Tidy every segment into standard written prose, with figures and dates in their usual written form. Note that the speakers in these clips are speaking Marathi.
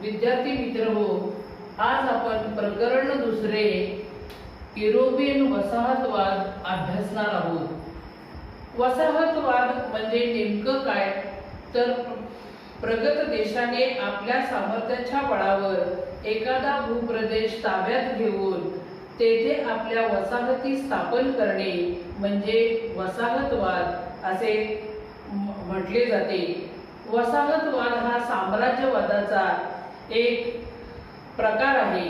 विद्यार्थी मित्र हो, आज आपण प्रकरण दुसरे युरोपियन वसाहतवाद अभ्यासणार आहोत। वसाहतवाद म्हणजे नेमकं काय, तर प्रगत देशाने आपल्या सामर्थ्याच्या बळावर एखादा भूप्रदेश ताब्यात घेऊन तेथे आपल्या वसाहती स्थापन करणे म्हणजे वसाहतवाद असे म्हटले जाते। वसाहतवाद हा साम्राज्यवादाचा एक प्रकार आहे।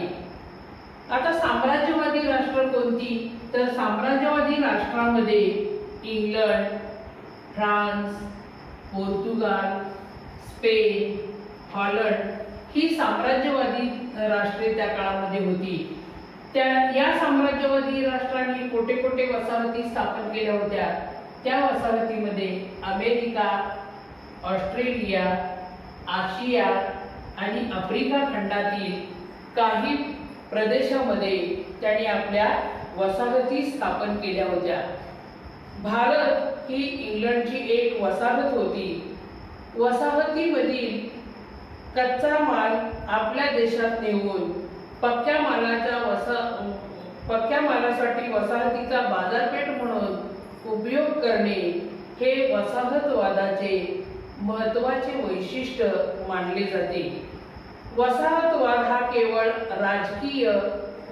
आता साम्राज्यवादी राष्ट्र कोणती, तर साम्राज्यवादी राष्ट्रांमध्ये England, France, Portugal, Spain, Holland ही साम्राज्यवादी राष्ट्रे त्या काळामध्ये होती। या साम्राज्यवादी राष्ट्रांनी कोटे कोटे वसाहती स्थापन केल्या होत्या। त्या वसाहतीमध्ये अमेरिका, ऑस्ट्रेलिया, आशिया आणि आफ्रिका खंडातील काही प्रदेशामध्ये त्यांनी आपल्या वसाहती स्थापन केल्या होत्या। भारत ही इंग्लंडची एक वसाहत होती। वसाहतीमधील कच्चा माल आपल्या देशात नेऊन पक्क्या मालासाठी वसाहतीचा बाजारपेठ म्हणून उपयोग करणे हे वसाहतवादाचे महत्त्वाचे वैशिष्ट्य मानले जाते। वसाहतवाद हा केवळ राजकीय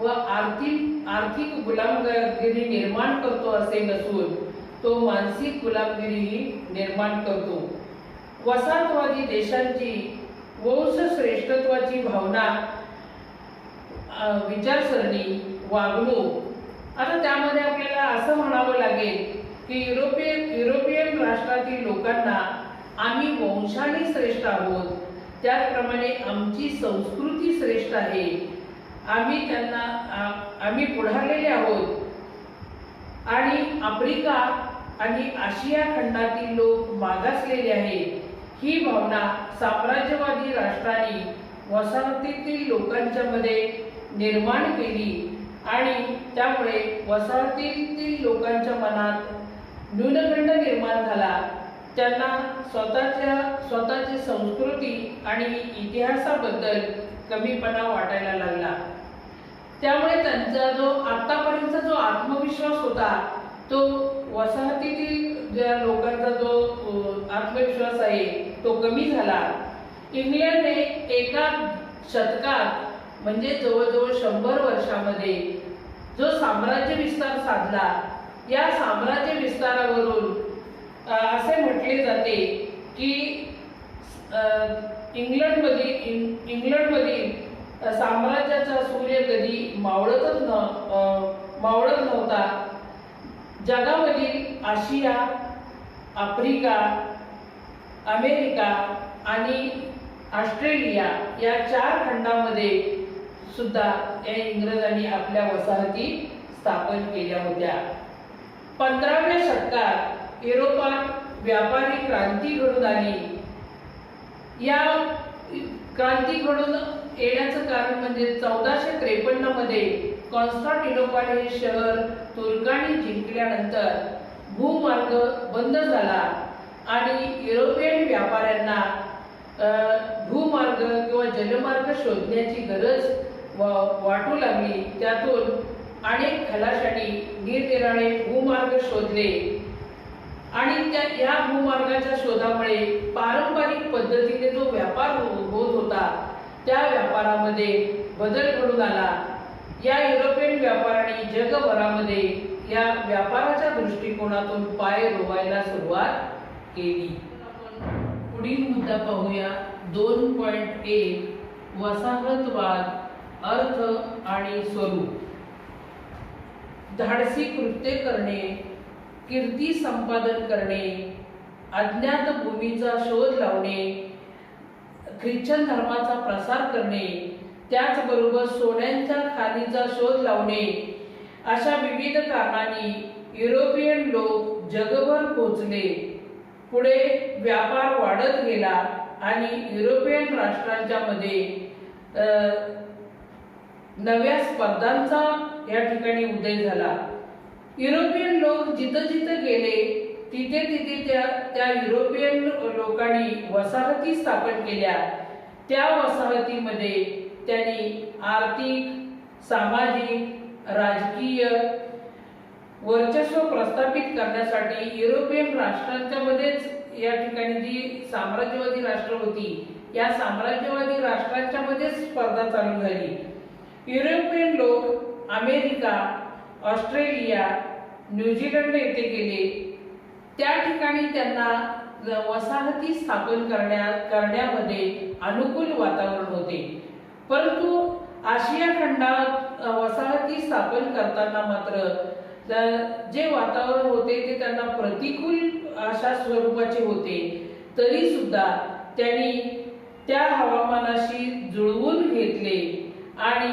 व आर्थिक गुलामगिरी निर्माण करतो असे नसून तो मानसिक गुलामगिरीही निर्माण करतो। वसाहतवादी देशांची वंशश्रेष्ठत्वाची भावना, विचारसरणी, वागणूक, आता त्यामध्ये आपल्याला असं म्हणावं लागेल की युरोपियन राष्ट्रातील लोकांना आम्ही वंशाने श्रेष्ठ आहोत, त्याचप्रमाणे आमची संस्कृती श्रेष्ठ आहे, आम्ही पुढारलेले आहोत आणि आफ्रिका आणि आशिया खंडातील लोक मागासलेले आहेत, ही भावना साम्राज्यवादी राष्ट्रांनी वसाहतीतील लोकांच्या मध्ये निर्माण केली आणि त्यामुळे वसाहतीतील लोकांच्या मनात न्यूनगंड निर्माण झाला। त्यांना स्वतःची संस्कृती आणि इतिहासाबद्दल कमीपणा वाटायला लागला। त्यामुळे त्यांचा जो आतापर्यंतचा जो आत्मविश्वास होता तो वसाहतीतील ज्या लोकांचा जो आत्मविश्वास आहे तो कमी झाला। इंग्लंडने एका शतकात म्हणजे जवळजवळ 100 वर्षामध्ये जो साम्राज्य विस्तार साधला, या साम्राज्य विस्तारावरून असे म्हटले जाते की इंग्लंडमधील साम्राज्याचा सूर्य कधी मावळत नव्हता। जगामधील आशिया, आफ्रिका, अमेरिका आणि ऑस्ट्रेलिया या 4 खंडामध्ये सुद्धा या इंग्रजांनी आपल्या वसाहती स्थापन केल्या होत्या। 15व्या शतकात युरोपात व्यापारी क्रांती घडून आली। या क्रांती घडून येण्याचं कारण म्हणजे 1453 मध्ये कॉन्स्टँटिनोपल हे शहर तुर्कांनी जिंकल्यानंतर भूमार्ग बंद झाला आणि युरोपियन व्यापाऱ्यांना भूमार्ग किंवा जलमार्ग शोधण्याची गरज वाटू लागली। त्यातून अनेक खलाशांनी निरनिराळे भूमार्ग शोधले आणि या भूमार्गाच्या शोधामुळे पारंपरिक पद्धतीने जो व्यापार होत होता त्या व्यापारामध्ये बदल घडून आला। या युरोपियन व्यापाऱ्यांनी जगभरामध्ये या व्यापाराच्या दृष्टिकोनातून पाय रोवायला सुरुवात केली। पुढील मुद्दा पाहूया 2.1 वसाहतवाद, अर्थ आणि स्वरूप। धाडसी कृत्य करणे, कीर्ती संपादन करणे, अज्ञात भूमीचा शोध लावणे, ख्रिश्चन धर्माचा प्रसार करणे, त्याचबरोबर सोन्याच्या खाणीचा शोध लावणे, अशा विविध कारणांनी युरोपियन लोक जगभर पोचले। पुढे व्यापार वाढत गेला आणि युरोपियन राष्ट्रांच्या मध्ये नव्या स्पर्धांचा या ठिकाणी उदय झाला। युरोपियन लोक जिथं गेले तिथे त्या युरोपियन लोकांनी वसाहती स्थापन केल्या। त्या वसाहतीमध्ये त्यांनी आर्थिक, सामाजिक, राजकीय वर्चस्व प्रस्थापित करण्यासाठी युरोपियन राष्ट्रांच्या मध्येच या ठिकाणी जी साम्राज्यवादी राष्ट्र होती, या साम्राज्यवादी राष्ट्रांच्या मध्येच स्पर्धा चालू झाली. युरोपियन लोक अमेरिका, ऑस्ट्रेलिया, न्यूझीलंड येथे गेले. त्या ठिकाणी त्यांना वसाहती स्थापन करण्यामध्ये अनुकूल वातावरण होते. परंतु आशिया खंडात वसाहती स्थापन करताना मात्र जे वातावरण होते ते त्यांना प्रतिकूल अशा स्वरूपाचे होते. तरी सुद्धा त्यांनी त्या हवामानाशी जुळवून घेतले आणि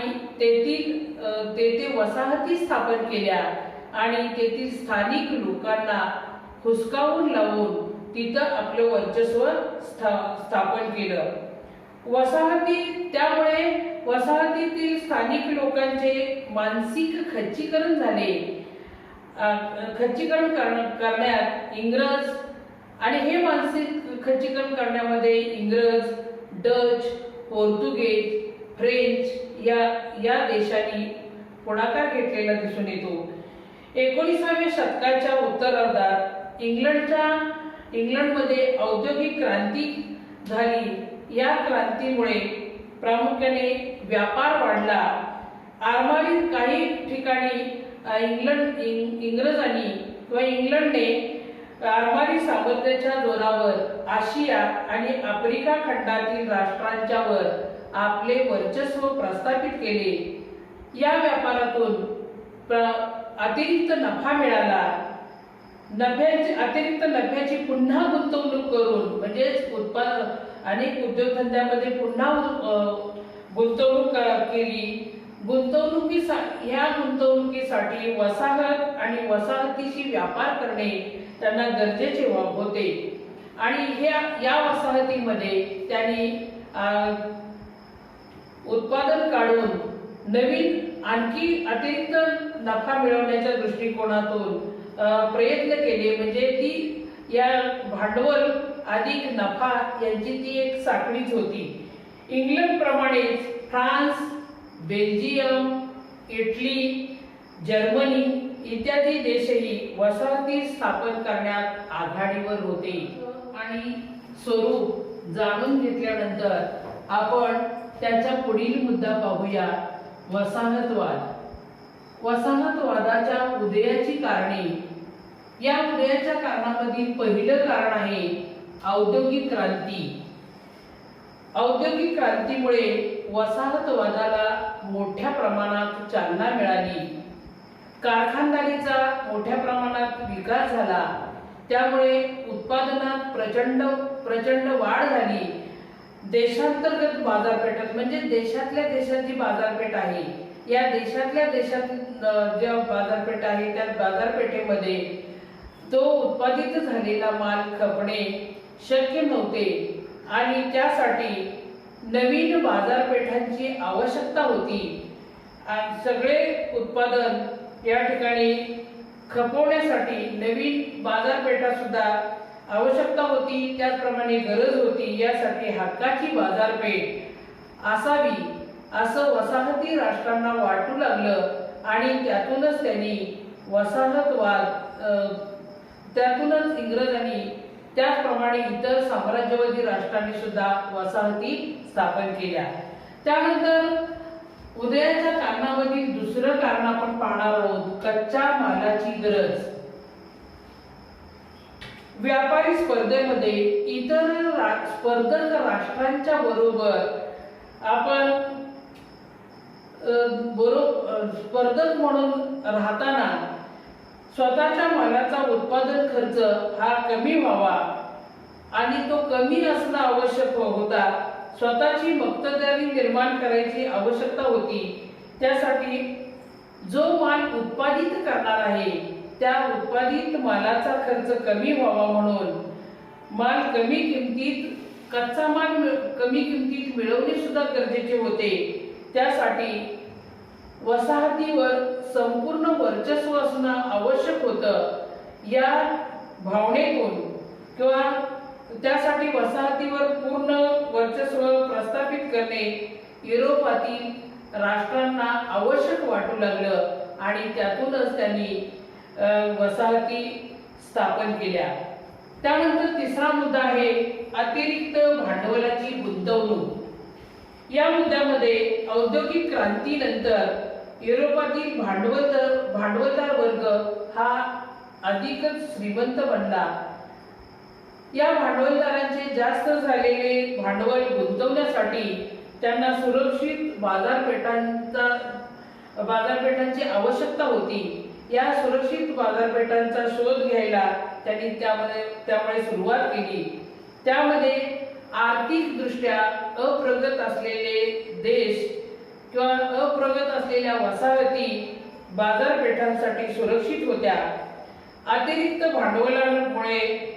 तेथे वसाहती स्थापन केल्या आणि तेथील स्थानिक लोकांना हुसकावून लावून तिथं आपलं वर्चस्व स्थापन केलं. त्यामुळे वसाहतीतील स्थानिक लोकांचे मानसिक खच्चीकरण झाले. खच्चीकरण करण्यात इंग्रज आणि हे मानसिक खच्चीकरण करण्यामध्ये इंग्रज, डच, पोर्तुगीज, फ्रेंच या देशांनी पुढाकार घेतलेला दिसून येतो. 19व्या शतकाच्या उत्तरार्धात इंग्लंडमध्ये औद्योगिक क्रांती झाली. या क्रांतीमुळे प्रामुख्याने व्यापार वाढला. काही ठिकाणी इंग्रजांनी किंवा इंग्लंडने आरमारी सामर्थ्याच्या जोरावर आशिया आणि आफ्रिका खंडातील राष्ट्रांच्यावर आपले वर्चस्व प्रस्थापित केले. या व्यापारातून अतिरिक्त नफा मिळाला. अतिरिक्त नफ्याची पुन्हा गुंतवणूक करून म्हणजेच अनेक उद्योगधंद्यामध्ये पुन्हा गुंतवणूक केली. या गुंतवणुकीसाठी वसाहत आणि वसाहतीशी व्यापार करणे त्यांना गरजेचे होते आणि या वसाहतीमध्ये त्यांनी उत्पादन काढून नवीन आणखी अतिरिक्त नफा मिळवण्याच्या दृष्टिकोनातून प्रयत्न केले. म्हणजे या भांडवल अधिक नफा यांची ती एक साखळीच होती. इंग्लंड प्रमाणेच फ्रान्स, बेल्जियम, इटली, जर्मनी इत्यादी देशही वसाहती स्थापन करण्यात आघाडीवर होते. आणि स्वरूप जाणून घेतल्यानंतर आपण त्याचा पुढील मुद्दा पाहूया, वसाहतवाद. वसाहतवादाच्या उदयाची कारणे. या उदयाच्या कारणामधील पहिलं कारण आहे औद्योगिक क्रांती. औद्योगिक क्रांतीमुळे वसाहतवादाला मोठ्या प्रमाणात चालना मिळाली. कारखानदारीचा मोठ्या प्रमाणात विकास झाला. त्यामुळे उत्पादनात प्रचंड वाढ झाली. देशांतर्गत बाजारपेठात म्हणजे देशातल्या देशात जी बाजारपेठ आहे, या देशातल्या देशात ज्या बाजारपेठ आहे त्या बाजारपेठेमध्ये तो उत्पादित झालेला माल खपणे शक्य नव्हते आणि त्यासाठी नवीन बाजारपेठांची आवश्यकता होती. सगळे उत्पादन या ठिकाणी खपवण्यासाठी नवीन बाजारपेठा सुद्धा आवश्यकता होती. त्याचप्रमाणे गरज होती. यासाठी हक्काची बाजारपेठ असावी असं वसाहती राष्ट्रांना वाटू लागलं आणि त्यातूनच इंग्रजांनी त्याचप्रमाणे इतर साम्राज्यवादी राष्ट्रांनी सुद्धा वसाहती स्थापन केल्या. त्यानंतर उदयाच्या कारणामधील दुसरं कारण आपण पाहणार आहोत, कच्च्या मालाची गरज. व्यापारी स्पर्धेमध्ये इतर स्पर्धक राष्ट्रांच्या बरोबर आपण स्पर्धक म्हणून राहताना स्वतःच्या मालाचा उत्पादन खर्च हा कमी व्हावा आणि तो कमी असणं आवश्यक होता. स्वतःची मक्तेदारी निर्माण करायची आवश्यकता होती. त्यासाठी जो माल उत्पादित करणार आहे त्या उत्पादित मालाचा खर्च कमी व्हावा म्हणून कच्चा माल कमी किमतीत मिळवणे सुद्धा गरजेचे होते. त्यासाठी वसाहतीवर संपूर्ण वर्चस्व असणं आवश्यक होतं. या भावनेतून किंवा त्यासाठी वसाहतीवर पूर्ण वर्चस्व प्रस्थापित करणे युरोपातील राष्ट्रांना आवश्यक वाटू लागलं आणि त्यातूनच त्यांनी वसाहती स्थापन केल्या. त्यानंतर तिसरा मुद्दा आहे अतिरिक्त भांडवलाची गुंतवणूक. या मुद्द्यामध्ये औद्योगिक क्रांतीनंतर युरोपातील भांडवलदार वर्ग हा अधिकच श्रीमंत बनला. या भांडवलदारांचे जास्त झालेले भांडवल गुंतवण्यासाठी त्यांना सुरक्षित बाजारपेठांची आवश्यकता होती. या सुरक्षित बाजारपेठांचा शोध घ्यायला त्यांनी त्यामुळे सुरुवात केली. त्यामध्ये आर्थिकदृष्ट्या अप्रगत असलेले देश किंवा अप्रगत असलेल्या वसाहती बाजारपेठांसाठी सुरक्षित होत्या. अतिरिक्त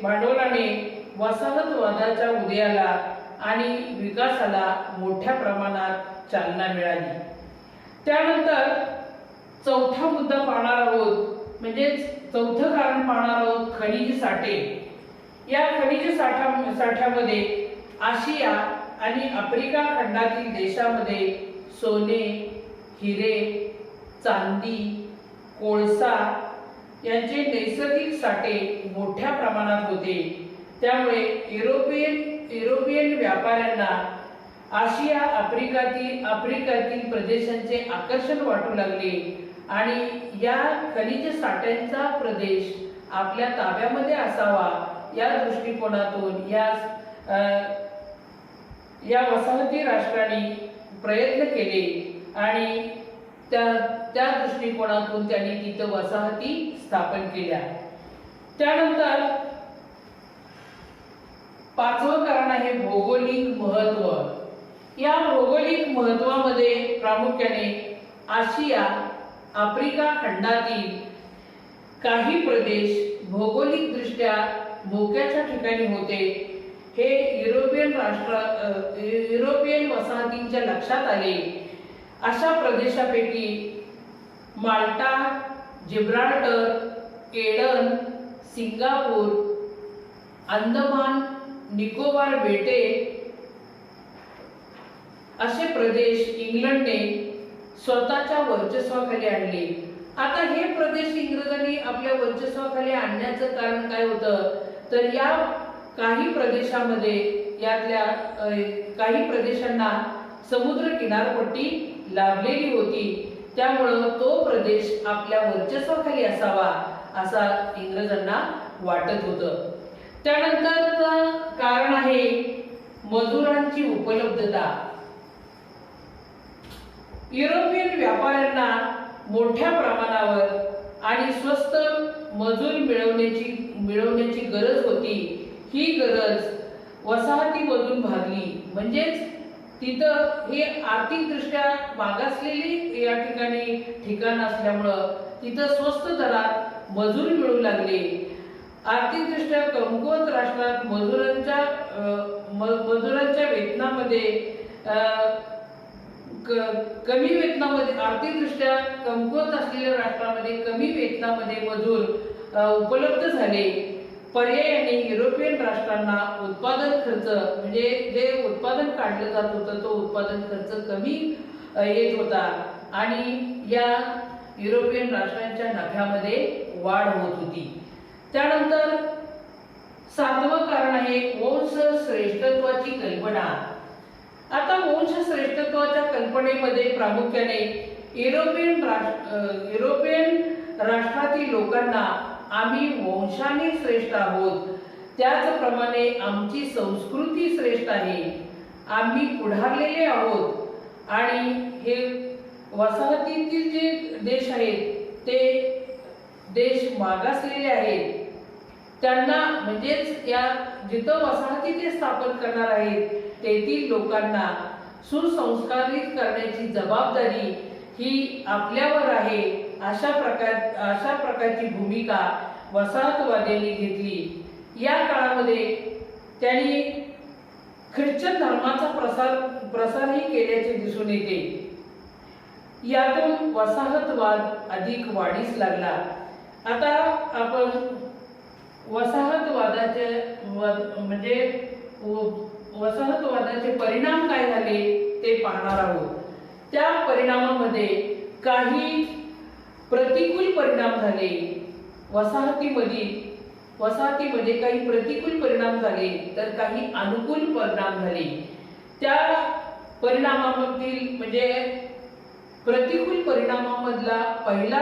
भांडवलाने वसाहतवादाच्या उदयाला आणि विकासाला मोठ्या प्रमाणात चालना मिळाली. त्यानंतर चौथा मुद्दा पाहणार आहोत, म्हणजेच चौथं कारण पाहणार आहोत खनिज साठे. या खनिज साठ्यामध्ये आशिया आणि आफ्रिका खंडातील देशामध्ये सोने, हिरे, चांदी, कोळसा यांचे नैसर्गिक साठे मोठ्या प्रमाणात होते. त्यामुळे युरोपियन व्यापाऱ्यांना आशिया आफ्रिकातील प्रदेशांचे आकर्षण वाटू लागले आणि या खनिज साठ्यांचा प्रदेश आपल्या ताब्यामध्ये असावा या दृष्टिकोनातून या वसाहती राष्ट्रांनी प्रयत्न केले आणि त्या दृष्टिकोनातून त्यांनी तिथं वसाहती स्थापन केल्या. त्यानंतर पाचवं कारण आहे भौगोलिक महत्त्व. या भौगोलिक महत्त्वामध्ये प्रामुख्याने आशिया आफ्रिका खंडातील काही प्रदेश भौगोलिकदृष्ट्या धोक्याच्या ठिकाणी होते. हे युरोपियन वसाहतींच्या लक्षात आले. अशा प्रदेशापैकी Malta, Gibraltar, Aden, Singapore, Andaman Nicobar बेटे असे प्रदेश इंग्लंडने स्वतःच्या वर्चस्वाखाली आणले. आता हे प्रदेश इंग्रजांनी आपल्या वर्चस्वाखाली आणण्याचं कारण काय होतं, तर या काही प्रदेशांना समुद्र किनारपट्टी लाभलेली होती. त्यामुळं तो प्रदेश आपल्या वर्चस्वाखाली असावा असा इंग्रजांना वाटत होतं. त्यानंतर कारण आहे मजुरांची उपलब्धता. युरोपियन व्यापाऱ्यांना मोठ्या प्रमाणावर आणि स्वस्त मजूर मिळवण्याची गरज होती. ही गरज वसाहतीमधून भागली. म्हणजेच तिथं हे आर्थिकदृष्ट्या मागासलेली या ठिकाणी ठिकाण असल्यामुळं तिथं स्वस्त दरात मजूर मिळू लागले. आर्थिकदृष्ट्या कमकुवत राष्ट्रात मजुरांच्या वेतनामध्ये कमी वेतनामध्ये आर्थिकदृष्ट्या कमकुवत असलेल्या राष्ट्रामध्ये कमी वेतनामध्ये मजूर उपलब्ध झाले. पर्यायाने युरोपियन राष्ट्रांना उत्पादन खर्च म्हणजे जे उत्पादन काढलं जात होतं तो उत्पादन खर्च कमी येत होता आणि या युरोपियन राष्ट्रांच्या नफ्यामध्ये वाढ होत होती. त्यानंतर सातवं कारण आहे वंश श्रेष्ठत्वाची कल्पना. आता वंश श्रेष्ठत्वाच्या कल्पनेमध्ये प्रामुख्याने युरोपियन राष्ट्रातील लोकांना आम्ही वंशाने श्रेष्ठ आहोत, त्याचप्रमाणे आमची संस्कृती श्रेष्ठ आहे, आम्ही पुढारलेले आहोत आणि हे वसाहतीतील जे देश आहेत ते देश मागासलेले आहेत. त्यांना म्हणजेच या जिथं वसाहती ते स्थापन करणार आहेत तेथील लोकांना सुसंस्कारित करण्याची जबाबदारी ही आपल्यावर आहे. अशा प्रकारची भूमिका वसाहतवाद्यांनी घेतली. या काळामध्ये त्यांनी ख्रिश्चन धर्माचा प्रसारही केल्याचे दिसून येते. यातून वसाहतवाद अधिक वाढीस लागला. आता आपण वसाहतवादाचे म्हणजे वसाहतवादाचे परिणाम काय झाले ते पाहणार आहोत. त्या परिणामामध्ये काही प्रतिकूल परिणाम झाले. वसाहतीमध्ये काही प्रतिकूल परिणाम झाले तर काही अनुकूल परिणाम झाले. त्या परिणामामधील म्हणजे प्रतिकूल परिणामामधला पहिला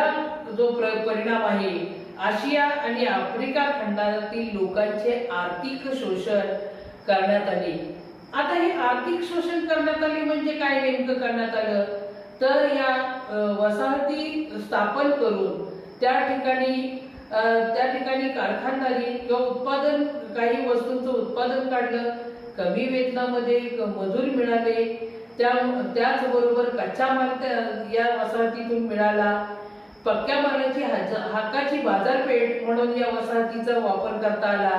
जो परिणाम आहे, आशिया आणि आफ्रिका खंडातील लोकांचे आर्थिक शोषण करण्यात आले. आता हे आर्थिक शोषण करण्यात आले म्हणजे काय नेमकं करण्यात आलं तर या वसाहती स्थापन करून त्या ठिकाणी कारखानदारी किंवा उत्पादन काही वस्तूंचं उत्पादन काढलं. कमी वेतनामध्ये मजूर मिळाले. त्याचबरोबर कच्चा माल या वसाहतीतून मिळाला. पक्क्या मालाची हक्काची बाजारपेठ म्हणून या वसाहतीचा वापर करता आला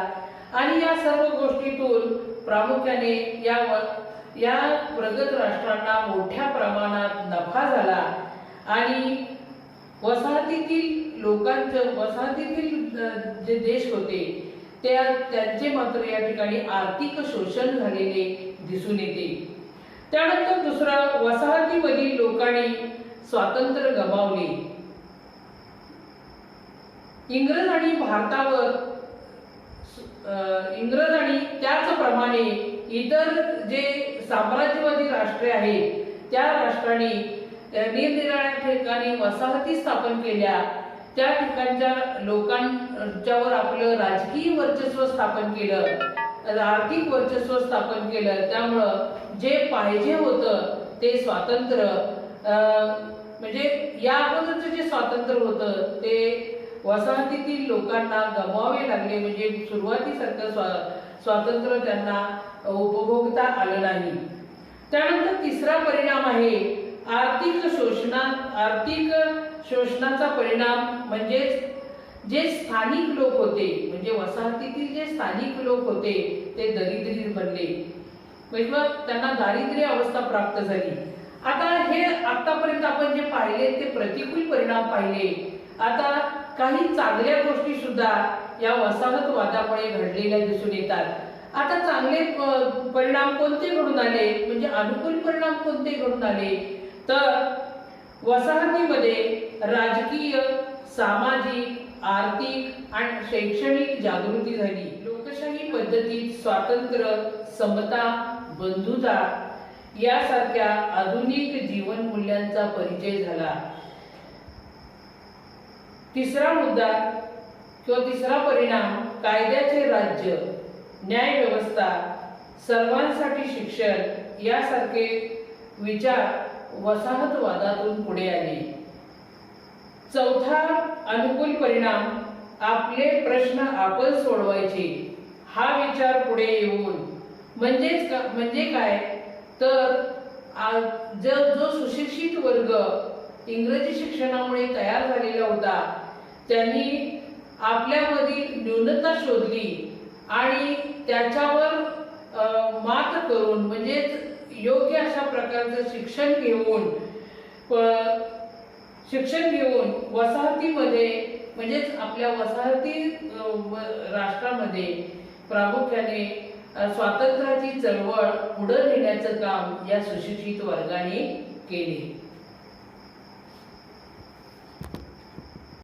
आणि या सर्व गोष्टीतून प्रामुख्याने या प्रगत राष्ट्रांना मोठ्या प्रमाणात नफा झाला आणि वसाहतीतील जे देश होते त्यांचे मात्र या ठिकाणी आर्थिक शोषण झालेले दिसून येते. त्यानंतर दुसरं, वसाहतीमधील लोकांनी स्वातंत्र्य गमावले. इंग्रज आणि त्याचप्रमाणे इतर जे साम्राज्यवादी राष्ट्रे आहेत त्या राष्ट्रांनी निरनिराळ्या ठिकाणी वसाहती स्थापन केल्या. त्या ठिकाणच्या लोकांच्यावर आपलं राजकीय वर्चस्व स्थापन केलं, आर्थिक वर्चस्व स्थापन केलं. त्यामुळं जे पाहिजे होतं ते स्वातंत्र्य म्हणजे या अगोदरचं जे स्वातंत्र्य होतं ते वसाहतीतील लोकांना गमवावे लागले. म्हणजे सुरुवातीसारखं स्वातंत्र्य त्यांना उपभोगता आलं नाही. त्यानंतर तिसरा परिणाम आहे आर्थिक शोषणाचा परिणाम म्हणजेच जे स्थानिक लोक होते म्हणजे वसाहतीतील जे स्थानिक लोक होते ते दरिद्री बनले किंवा त्यांना दारिद्र्य अवस्था प्राप्त झाली. आता हे आतापर्यंत आपण जे पाहिले ते प्रतिकूल परिणाम पाहिले. आता काही चांगल्या गोष्टी सुद्धा या वसाहतवादामुळे घडलेल्या दिसून येतात. आता चांगले परिणाम कोणते घडून आले म्हणजे अनुकूल परिणाम कोणते घडून आले तर वसाहतीमध्ये राजकीय, सामाजिक, आर्थिक आणि शैक्षणिक जागृती झाली. लोकशाही पद्धतीत स्वातंत्र्य, समता, बंधुता यासारख्या आधुनिक जीवन मूल्यांचा परिचय झाला. तिसरा मुद्दा किंवा तिसरा परिणाम कायद्याचे राज्य, न्याय व्यवस्था, सर्वांसाठी शिक्षण यासारखे विचार वसाहतवादातून पुढे आले. चौथा अनुकूल परिणाम आपले प्रश्न आपण सोडवायचे हा विचार पुढे येऊन म्हणजे काय तर जो सुशिक्षित वर्ग इंग्रजी शिक्षणामुळे तयार झालेला होता त्यांनी आपल्यामधील न्यूनता शोधली आणि त्याच्यावर मात करून म्हणजेच योग्य अशा प्रकारचं शिक्षण घेऊन वसाहतीमध्ये म्हणजेच आपल्या वसाहती राष्ट्रामध्ये प्रामुख्याने स्वातंत्र्याची चळवळ पुढे नेण्याचं काम या सुशिक्षित वर्गाने केले.